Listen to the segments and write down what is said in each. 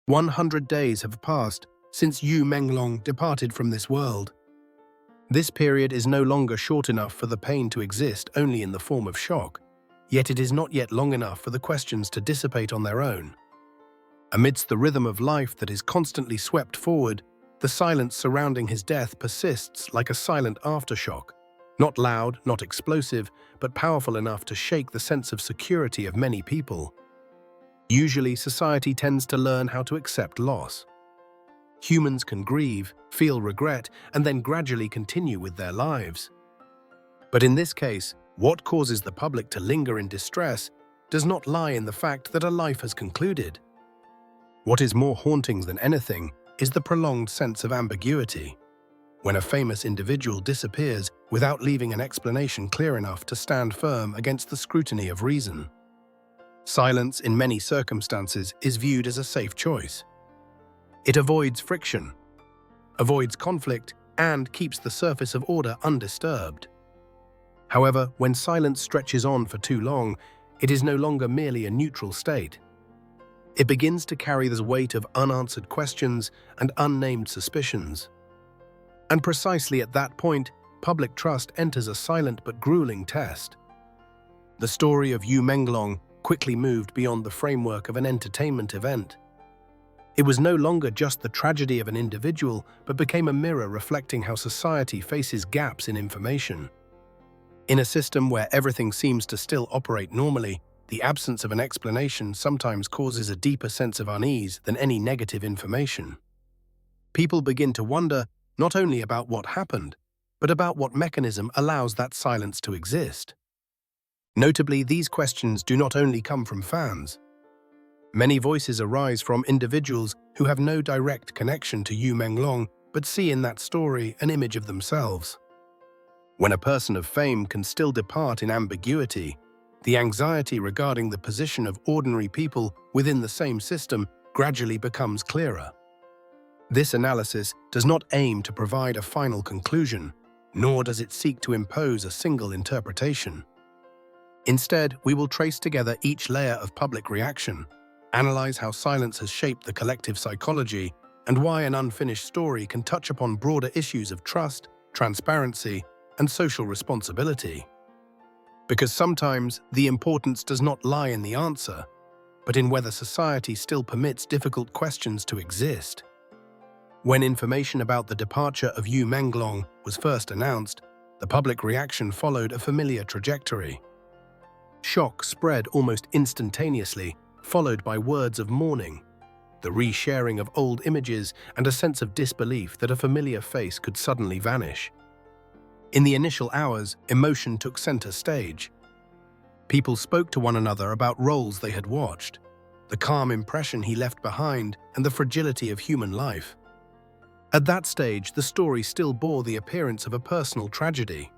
100 days have passed since Yu Menglong departed from this world. This period is no longer short enough for the pain to exist only in the form of shock, yet it is not yet long enough for the questions to dissipate on their own. Amidst the rhythm of life that is constantly swept forward, the silence surrounding his death persists like a silent aftershock, not loud, not explosive, but powerful enough to shake the sense of security of many people. Usually, society tends to learn how to accept loss. Humans can grieve, feel regret, and then gradually continue with their lives. But in this case, what causes the public to linger in distress does not lie in the fact that a life has concluded. What is more haunting than anything is the prolonged sense of ambiguity. When a famous individual disappears without leaving an explanation clear enough to stand firm against the scrutiny of reason. Silence in many circumstances is viewed as a safe choice. It avoids friction, avoids conflict, and keeps the surface of order undisturbed. However, when silence stretches on for too long, it is no longer merely a neutral state. It begins to carry the weight of unanswered questions and unnamed suspicions. And precisely at that point, public trust enters a silent but grueling test. The story of Yu Menglong quickly moved beyond the framework of an entertainment event. It was no longer just the tragedy of an individual, but became a mirror reflecting how society faces gaps in information. In a system where everything seems to still operate normally, the absence of an explanation sometimes causes a deeper sense of unease than any negative information. People begin to wonder not only about what happened, but about what mechanism allows that silence to exist. Notably, these questions do not only come from fans. Many voices arise from individuals who have no direct connection to Yu Menglong, but see in that story an image of themselves. When a person of fame can still depart in ambiguity, the anxiety regarding the position of ordinary people within the same system gradually becomes clearer. This analysis does not aim to provide a final conclusion, nor does it seek to impose a single interpretation. Instead, we will trace together each layer of public reaction, analyze how silence has shaped the collective psychology, and why an unfinished story can touch upon broader issues of trust, transparency, and social responsibility. Because sometimes the importance does not lie in the answer, but in whether society still permits difficult questions to exist. When information about the departure of Yu Menglong was first announced, the public reaction followed a familiar trajectory. Shock spread almost instantaneously, followed by words of mourning, the resharing of old images, and a sense of disbelief that a familiar face could suddenly vanish. In the initial hours, emotion took center stage. People spoke to one another about roles they had watched, the calm impression he left behind, and the fragility of human life. At that stage, the story still bore the appearance of a personal tragedy.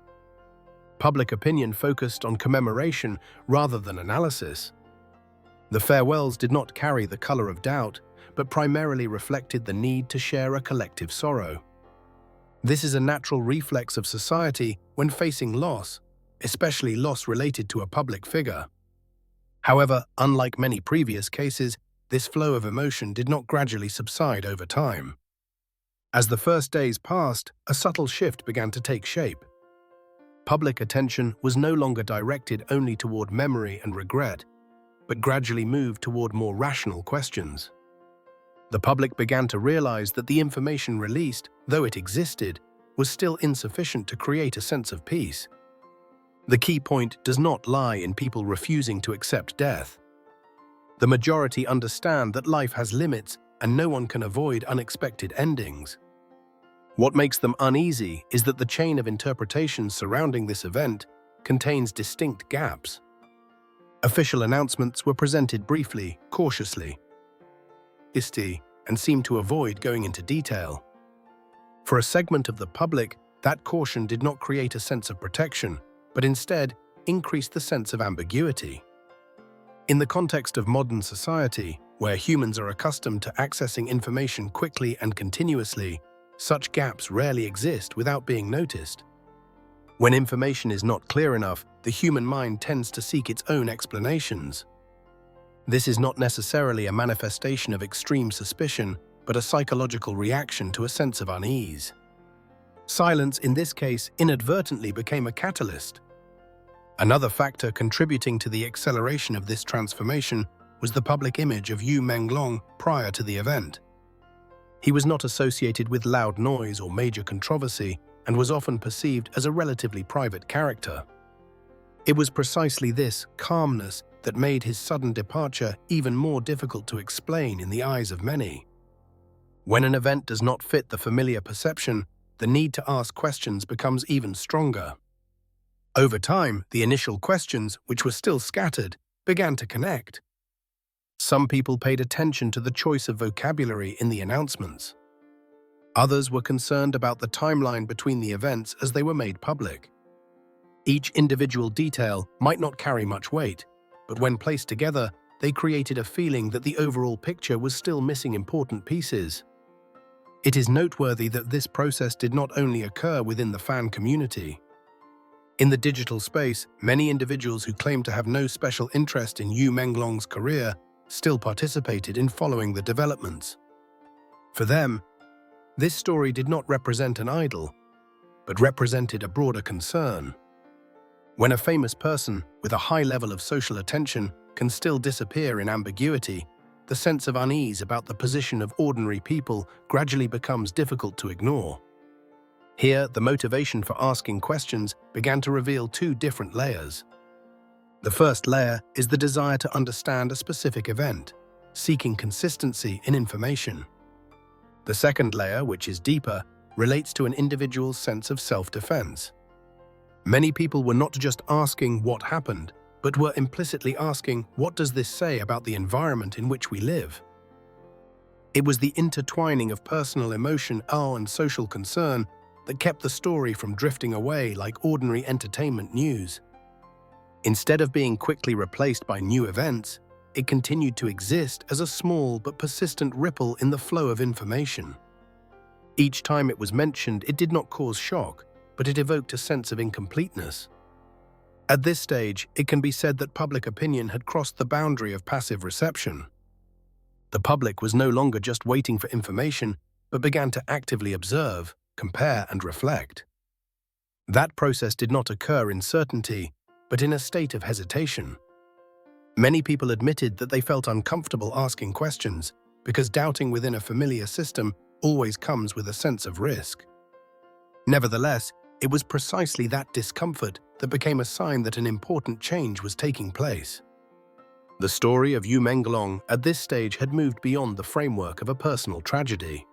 Public opinion focused on commemoration rather than analysis. The farewells did not carry the color of doubt, but primarily reflected the need to share a collective sorrow. This is a natural reflex of society when facing loss, especially loss related to a public figure. However, unlike many previous cases, this flow of emotion did not gradually subside over time. As the first days passed, a subtle shift began to take shape. Public attention was no longer directed only toward memory and regret, but gradually moved toward more rational questions. The public began to realize that the information released, though it existed, was still insufficient to create a sense of peace. The key point does not lie in people refusing to accept death. The majority understand that life has limits and no one can avoid unexpected endings. What makes them uneasy is that the chain of interpretations surrounding this event contains distinct gaps. Official announcements were presented briefly, cautiously, and seemed to avoid going into detail. For a segment of the public, that caution did not create a sense of protection, but instead increased the sense of ambiguity. In the context of modern society, where humans are accustomed to accessing information quickly and continuously, such gaps rarely exist without being noticed. When information is not clear enough, the human mind tends to seek its own explanations. This is not necessarily a manifestation of extreme suspicion, but a psychological reaction to a sense of unease. Silence, in this case, inadvertently became a catalyst. Another factor contributing to the acceleration of this transformation was the public image of Yu Menglong prior to the event. He was not associated with loud noise or major controversy and was often perceived as a relatively private character. It was precisely this calmness that made his sudden departure even more difficult to explain in the eyes of many. When an event does not fit the familiar perception, the need to ask questions becomes even stronger. Over time, the initial questions, which were still scattered, began to connect. Some people paid attention to the choice of vocabulary in the announcements. Others were concerned about the timeline between the events as they were made public. Each individual detail might not carry much weight, but when placed together, they created a feeling that the overall picture was still missing important pieces. It is noteworthy that this process did not only occur within the fan community. In the digital space, many individuals who claimed to have no special interest in Yu Menglong's career still participated in following the developments. For them, this story did not represent an idol, but represented a broader concern. When a famous person with a high level of social attention can still disappear in ambiguity, the sense of unease about the position of ordinary people gradually becomes difficult to ignore. Here, the motivation for asking questions began to reveal two different layers. The first layer is the desire to understand a specific event, seeking consistency in information. The second layer, which is deeper, relates to an individual's sense of self-defense. Many people were not just asking what happened, but were implicitly asking, what does this say about the environment in which we live? It was the intertwining of personal emotion, awe, and social concern that kept the story from drifting away like ordinary entertainment news. Instead of being quickly replaced by new events, it continued to exist as a small but persistent ripple in the flow of information. Each time it was mentioned, it did not cause shock, but it evoked a sense of incompleteness. At this stage, it can be said that public opinion had crossed the boundary of passive reception. The public was no longer just waiting for information, but began to actively observe, compare, and reflect. That process did not occur in certainty, but in a state of hesitation. Many people admitted that they felt uncomfortable asking questions because doubting within a familiar system always comes with a sense of risk. Nevertheless, it was precisely that discomfort that became a sign that an important change was taking place. The story of Yu Menglong at this stage had moved beyond the framework of a personal tragedy.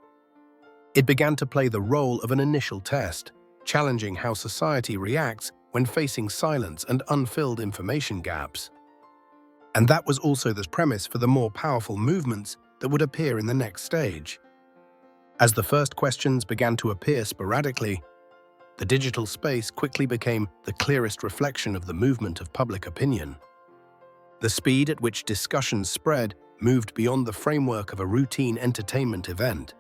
It began to play the role of an initial test, challenging how society reacts when facing silence and unfilled information gaps. And that was also the premise for the more powerful movements that would appear in the next stage. As the first questions began to appear sporadically, the digital space quickly became the clearest reflection of the movement of public opinion. The speed at which discussions spread moved beyond the framework of a routine entertainment event.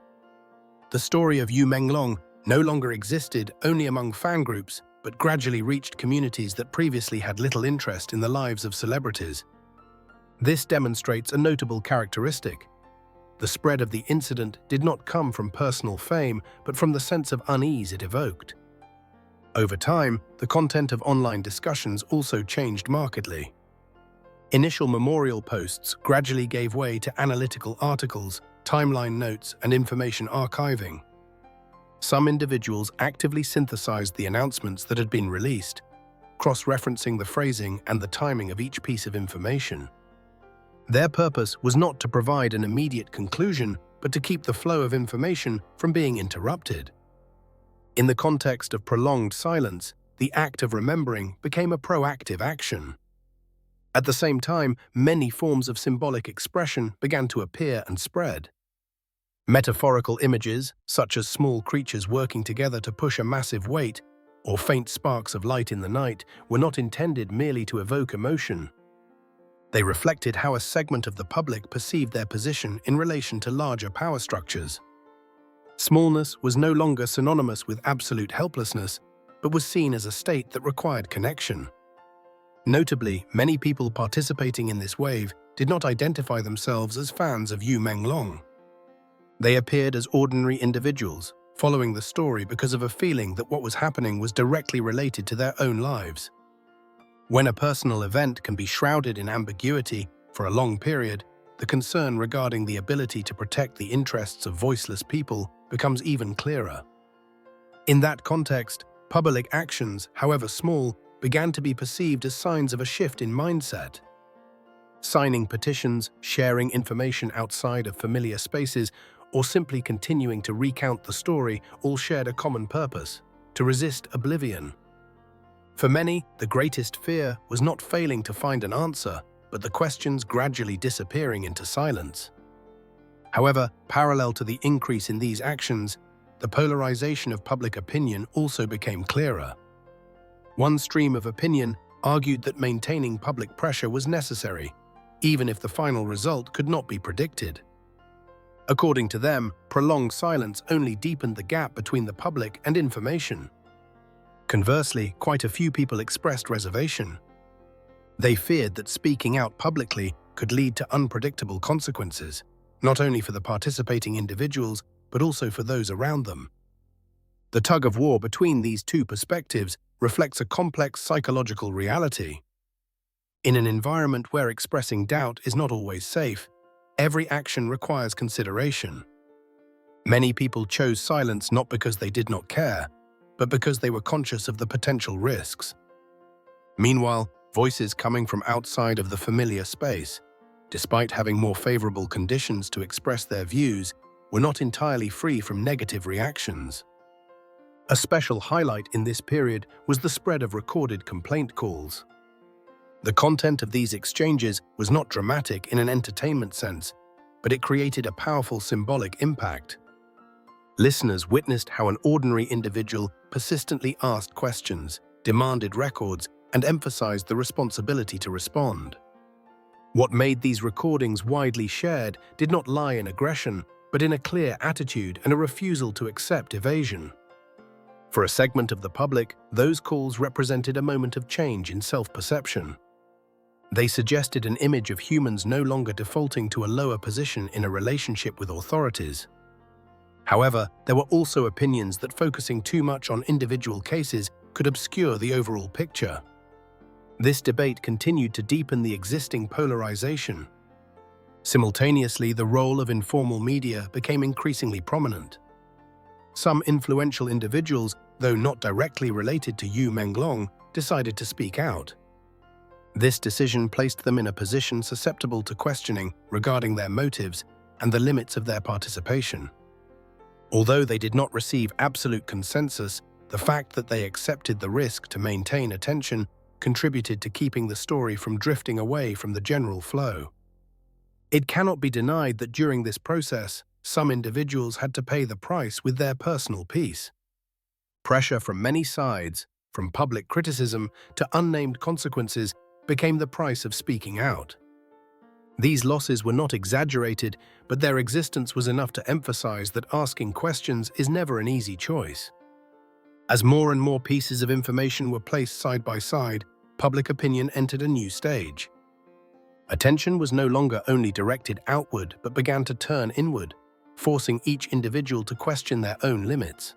The story of Yu Menglong no longer existed only among fan groups, but gradually reached communities that previously had little interest in the lives of celebrities. This demonstrates a notable characteristic. The spread of the incident did not come from personal fame, but from the sense of unease it evoked. Over time, the content of online discussions also changed markedly. Initial memorial posts gradually gave way to analytical articles, timeline notes, and information archiving. Some individuals actively synthesized the announcements that had been released, cross-referencing the phrasing and the timing of each piece of information. Their purpose was not to provide an immediate conclusion, but to keep the flow of information from being interrupted. In the context of prolonged silence, the act of remembering became a proactive action. At the same time, many forms of symbolic expression began to appear and spread. Metaphorical images, such as small creatures working together to push a massive weight, or faint sparks of light in the night, were not intended merely to evoke emotion. They reflected how a segment of the public perceived their position in relation to larger power structures. Smallness was no longer synonymous with absolute helplessness, but was seen as a state that required connection. Notably, many people participating in this wave did not identify themselves as fans of Yu Menglong. They appeared as ordinary individuals, following the story because of a feeling that what was happening was directly related to their own lives. When a personal event can be shrouded in ambiguity for a long period, the concern regarding the ability to protect the interests of voiceless people becomes even clearer. In that context, public actions, however small, began to be perceived as signs of a shift in mindset. Signing petitions, sharing information outside of familiar spaces, or simply continuing to recount the story all shared a common purpose: to resist oblivion. For many, the greatest fear was not failing to find an answer, but the questions gradually disappearing into silence. However, parallel to the increase in these actions, the polarization of public opinion also became clearer. One stream of opinion argued that maintaining public pressure was necessary, even if the final result could not be predicted. According to them, prolonged silence only deepened the gap between the public and information. Conversely, quite a few people expressed reservation. They feared that speaking out publicly could lead to unpredictable consequences, not only for the participating individuals, but also for those around them. The tug-of-war between these two perspectives reflects a complex psychological reality. In an environment where expressing doubt is not always safe, every action requires consideration. Many people chose silence not because they did not care, but because they were conscious of the potential risks. Meanwhile, voices coming from outside of the familiar space, despite having more favorable conditions to express their views, were not entirely free from negative reactions. A special highlight in this period was the spread of recorded complaint calls. The content of these exchanges was not dramatic in an entertainment sense, but it created a powerful symbolic impact. Listeners witnessed how an ordinary individual persistently asked questions, demanded records, and emphasized the responsibility to respond. What made these recordings widely shared did not lie in aggression, but in a clear attitude and a refusal to accept evasion. For a segment of the public, those calls represented a moment of change in self-perception. They suggested an image of humans no longer defaulting to a lower position in a relationship with authorities. However, there were also opinions that focusing too much on individual cases could obscure the overall picture. This debate continued to deepen the existing polarization. Simultaneously, the role of informal media became increasingly prominent. Some influential individuals, though not directly related to Yu Menglong, decided to speak out. This decision placed them in a position susceptible to questioning regarding their motives and the limits of their participation. Although they did not receive absolute consensus, the fact that they accepted the risk to maintain attention contributed to keeping the story from drifting away from the general flow. It cannot be denied that during this process, some individuals had to pay the price with their personal peace. Pressure from many sides, from public criticism to unnamed consequences, became the price of speaking out. These losses were not exaggerated, but their existence was enough to emphasize that asking questions is never an easy choice. As more and more pieces of information were placed side by side, public opinion entered a new stage. Attention was no longer only directed outward but began to turn inward, forcing each individual to question their own limits.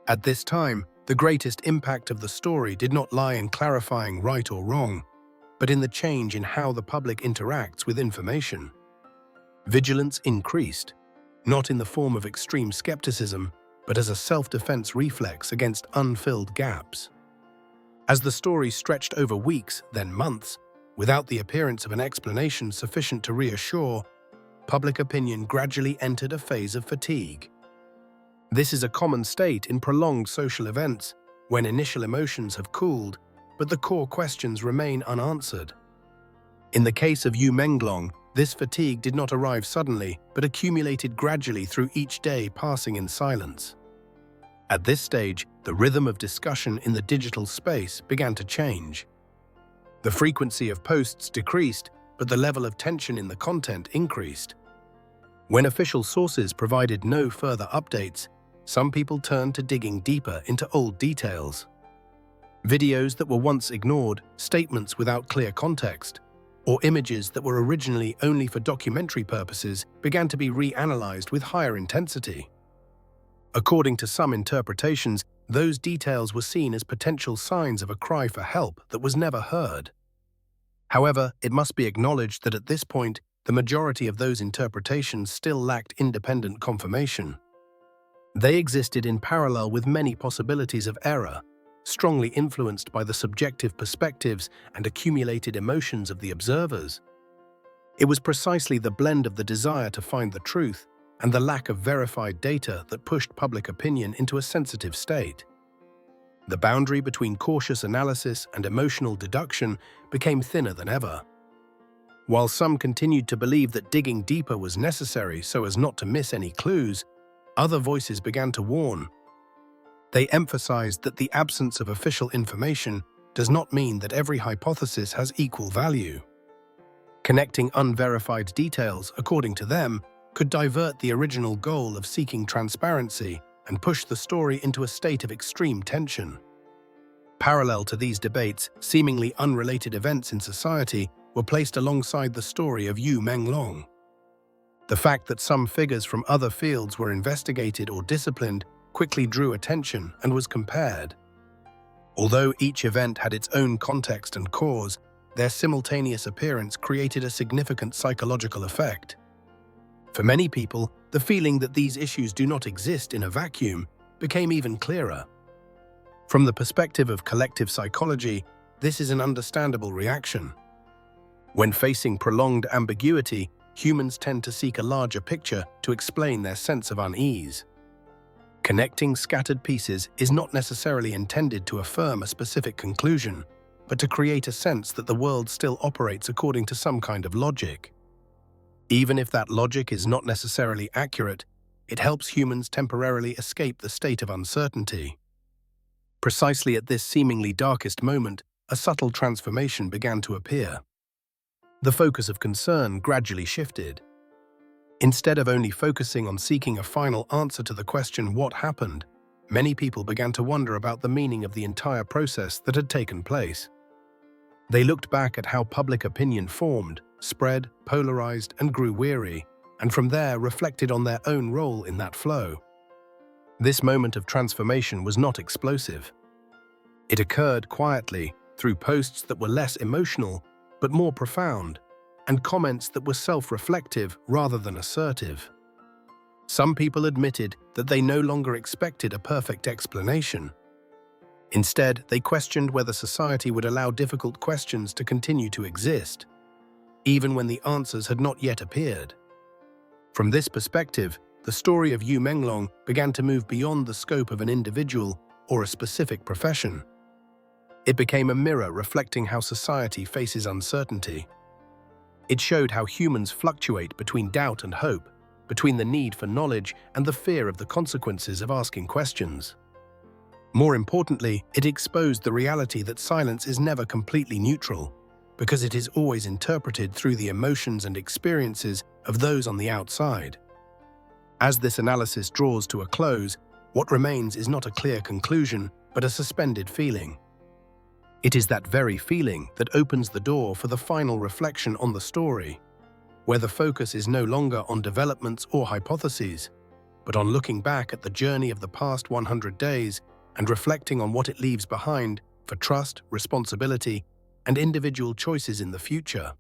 At this time, the greatest impact of the story did not lie in clarifying right or wrong, but in the change in how the public interacts with information. Vigilance increased, not in the form of extreme skepticism, but as a self-defense reflex against unfilled gaps. As the story stretched over weeks, then months, without the appearance of an explanation sufficient to reassure, public opinion gradually entered a phase of fatigue. This is a common state in prolonged social events, when initial emotions have cooled, but the core questions remain unanswered. In the case of Yu Menglong, this fatigue did not arrive suddenly, but accumulated gradually through each day passing in silence. At this stage, the rhythm of discussion in the digital space began to change. The frequency of posts decreased, but the level of tension in the content increased. When official sources provided no further updates, some people turned to digging deeper into old details. Videos that were once ignored, statements without clear context, or images that were originally only for documentary purposes began to be reanalyzed with higher intensity. According to some interpretations, those details were seen as potential signs of a cry for help that was never heard. However, it must be acknowledged that at this point, the majority of those interpretations still lacked independent confirmation. They existed in parallel with many possibilities of error, strongly influenced by the subjective perspectives and accumulated emotions of the observers. It was precisely the blend of the desire to find the truth and the lack of verified data that pushed public opinion into a sensitive state. The boundary between cautious analysis and emotional deduction became thinner than ever. While some continued to believe that digging deeper was necessary so as not to miss any clues, other voices began to warn. They emphasized that the absence of official information does not mean that every hypothesis has equal value. Connecting unverified details, according to them, could divert the original goal of seeking transparency and push the story into a state of extreme tension. Parallel to these debates, seemingly unrelated events in society were placed alongside the story of Yu Menglong. The fact that some figures from other fields were investigated or disciplined quickly drew attention and was compared. Although each event had its own context and cause, their simultaneous appearance created a significant psychological effect. For many people, the feeling that these issues do not exist in a vacuum became even clearer. From the perspective of collective psychology, this is an understandable reaction. When facing prolonged ambiguity, humans tend to seek a larger picture to explain their sense of unease. Connecting scattered pieces is not necessarily intended to affirm a specific conclusion, but to create a sense that the world still operates according to some kind of logic. Even if that logic is not necessarily accurate, it helps humans temporarily escape the state of uncertainty. Precisely at this seemingly darkest moment, a subtle transformation began to appear. The focus of concern gradually shifted. Instead of only focusing on seeking a final answer to the question what happened, many people began to wonder about the meaning of the entire process that had taken place. They looked back at how public opinion formed, spread, polarized, and grew weary, and from there reflected on their own role in that flow. This moment of transformation was not explosive. It occurred quietly, through posts that were less emotional, but more profound, and comments that were self-reflective rather than assertive. Some people admitted that they no longer expected a perfect explanation. Instead, they questioned whether society would allow difficult questions to continue to exist, even when the answers had not yet appeared. From this perspective, the story of Yu Menglong began to move beyond the scope of an individual or a specific profession. It became a mirror reflecting how society faces uncertainty. It showed how humans fluctuate between doubt and hope, between the need for knowledge and the fear of the consequences of asking questions. More importantly, it exposed the reality that silence is never completely neutral, because it is always interpreted through the emotions and experiences of those on the outside. As this analysis draws to a close, what remains is not a clear conclusion, but a suspended feeling. It is that very feeling that opens the door for the final reflection on the story, where the focus is no longer on developments or hypotheses, but on looking back at the journey of the past 100 days and reflecting on what it leaves behind for trust, responsibility, and individual choices in the future.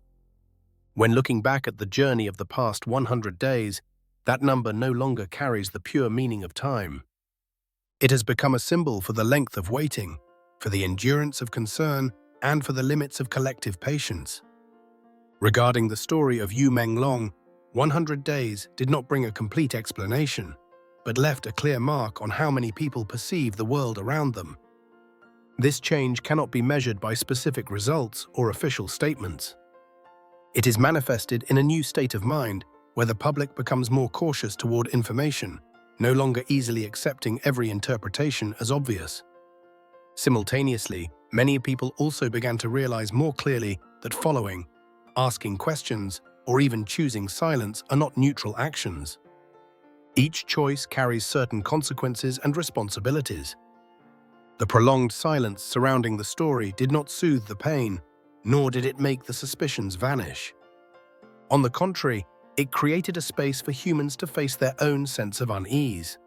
When looking back at the journey of the past 100 days, that number no longer carries the pure meaning of time. It has become a symbol for the length of waiting, for the endurance of concern, and for the limits of collective patience. Regarding the story of Yu Menglong, 100 days did not bring a complete explanation, but left a clear mark on how many people perceive the world around them. This change cannot be measured by specific results or official statements. It is manifested in a new state of mind, where the public becomes more cautious toward information, no longer easily accepting every interpretation as obvious. Simultaneously, many people also began to realize more clearly that following, asking questions, or even choosing silence are not neutral actions. Each choice carries certain consequences and responsibilities. The prolonged silence surrounding the story did not soothe the pain, nor did it make the suspicions vanish. On the contrary, it created a space for humans to face their own sense of unease.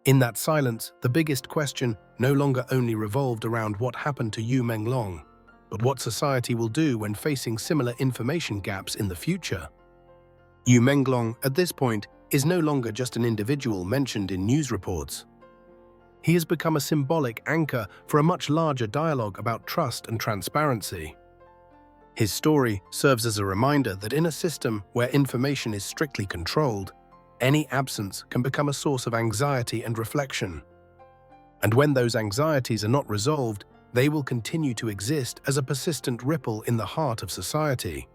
In that silence, the biggest question no longer only revolved around what happened to Yu Menglong, but what society will do when facing similar information gaps in the future. Yu Menglong, at this point, is no longer just an individual mentioned in news reports. He has become a symbolic anchor for a much larger dialogue about trust and transparency. His story serves as a reminder that in a system where information is strictly controlled, any absence can become a source of anxiety and reflection. And when those anxieties are not resolved, they will continue to exist as a persistent ripple in the heart of society.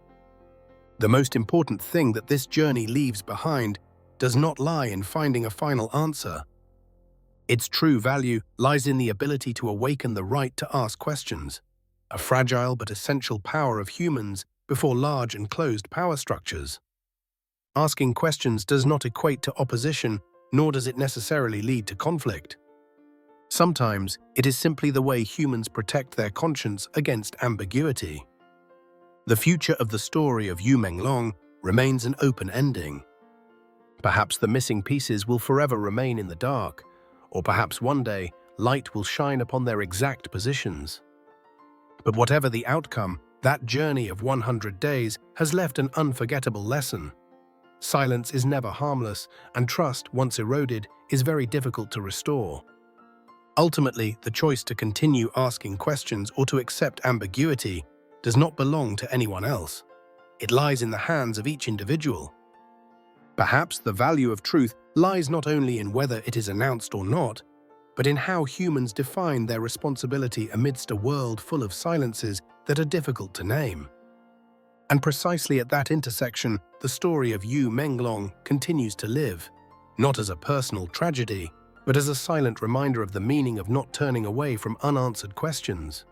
The most important thing that this journey leaves behind does not lie in finding a final answer. Its true value lies in the ability to awaken the right to ask questions, a fragile but essential power of humans before large and closed power structures. Asking questions does not equate to opposition, nor does it necessarily lead to conflict. Sometimes it is simply the way humans protect their conscience against ambiguity. The future of the story of Yu Menglong remains an open ending. Perhaps the missing pieces will forever remain in the dark, or perhaps one day light will shine upon their exact positions. But whatever the outcome, that journey of 100 days has left an unforgettable lesson. Silence is never harmless, and trust, once eroded, is very difficult to restore. Ultimately, the choice to continue asking questions or to accept ambiguity does not belong to anyone else. It lies in the hands of each individual. Perhaps the value of truth lies not only in whether it is announced or not, but in how humans define their responsibility amidst a world full of silences that are difficult to name. And precisely at that intersection, the story of Yu Menglong continues to live, not as a personal tragedy, but as a silent reminder of the meaning of not turning away from unanswered questions.